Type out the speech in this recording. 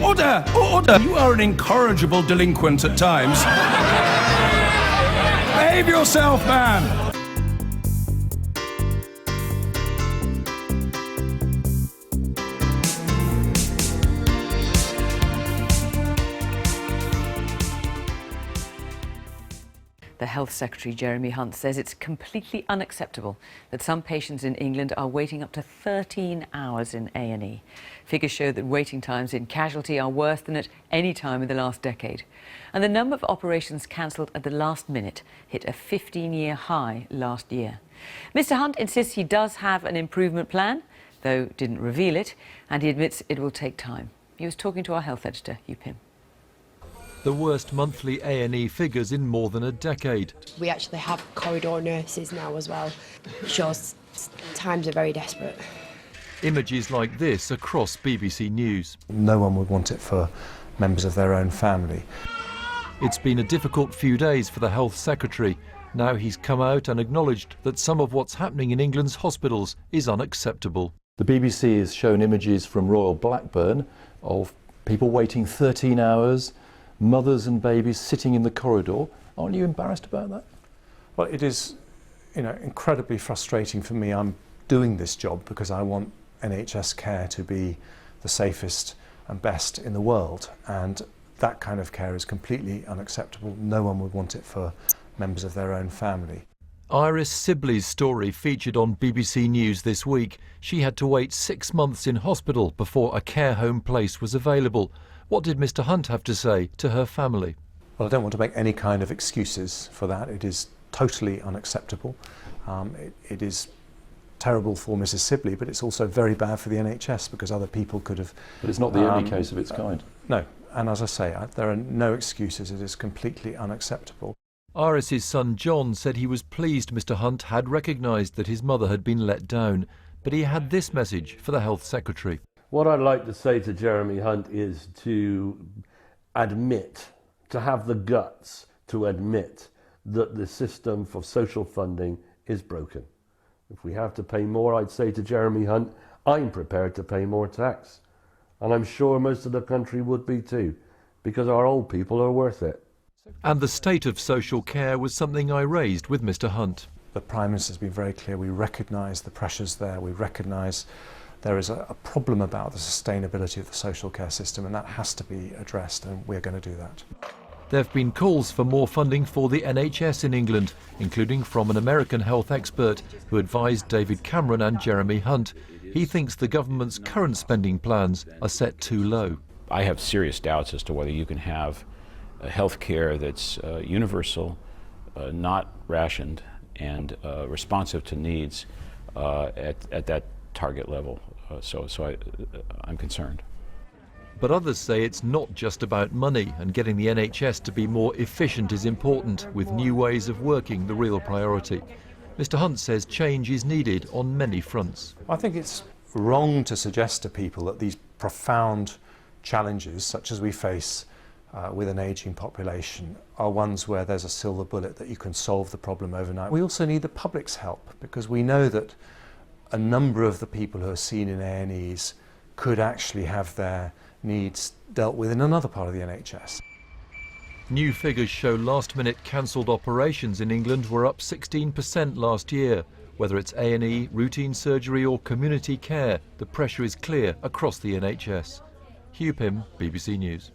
Order! Order! You are an incorrigible delinquent at times. Behave yourself, man! The Health Secretary, Jeremy Hunt, says it's completely unacceptable that some patients in England are waiting up to 13 hours in A&E. Figures show that waiting times in casualty are worse than at any time in the last decade. And the number of operations cancelled at the last minute hit a 15-year high last year. Mr Hunt insists he does have an improvement plan, though didn't reveal it, and he admits it will take time. He was talking to our health editor, Hugh Pym. The worst monthly A&E figures in more than a decade. We actually have corridor nurses now as well. It shows times are very desperate. Images like this across BBC News. No one would want it for members of their own family. It's been a difficult few days for the Health Secretary. Now he's come out and acknowledged that some of what's happening in England's hospitals is unacceptable. The BBC has shown images from Royal Blackburn of people waiting 13 hours, mothers and babies sitting in the corridor. Aren't you embarrassed about that? Well, it is, incredibly frustrating for me. I'm doing this job because I want NHS care to be the safest and best in the world, and that kind of care is completely unacceptable. No one would want it for members of their own family. Iris Sibley's story featured on BBC News this week. She had to wait 6 months in hospital before a care home place was available. What did Mr Hunt have to say to her family? Well, I don't want to make any kind of excuses for that. It is totally unacceptable. It is terrible for Mrs Sibley, but it's also very bad for the NHS because other people could have... But it's not the only case of its kind. No, and as I say, there are no excuses. It is completely unacceptable. Iris's son John said he was pleased Mr Hunt had recognised that his mother had been let down, but he had this message for the Health Secretary. What I'd like to say to Jeremy Hunt is to admit, to have the guts to admit that the system for social funding is broken. If we have to pay more, I'd say to Jeremy Hunt, I'm prepared to pay more tax. And I'm sure most of the country would be too, because our old people are worth it. And the state of social care was something I raised with Mr Hunt. The Prime Minister's been very clear. We recognise the pressures there. We recognise there is a problem about the sustainability of the social care system, and that has to be addressed, and we're going to do that. There have been calls for more funding for the NHS in England, including from an American health expert who advised David Cameron and Jeremy Hunt. He thinks the government's current spending plans are set too low. I have serious doubts as to whether you can have a health care that's universal, not rationed, and responsive to needs at that target level. So I'm concerned. But others say it's not just about money, and getting the NHS to be more efficient is important, with new ways of working the real priority. Mr Hunt says change is needed on many fronts. I think it's wrong to suggest to people that these profound challenges, such as we face with an ageing population, are ones where there's a silver bullet that you can solve the problem overnight. We also need the public's help, because we know that a number of the people who are seen in A&Es could actually have their needs dealt with in another part of the NHS. New figures show last-minute cancelled operations in England were up 16% last year. Whether it's A&E, routine surgery or community care, the pressure is clear across the NHS. Hugh Pym, BBC News.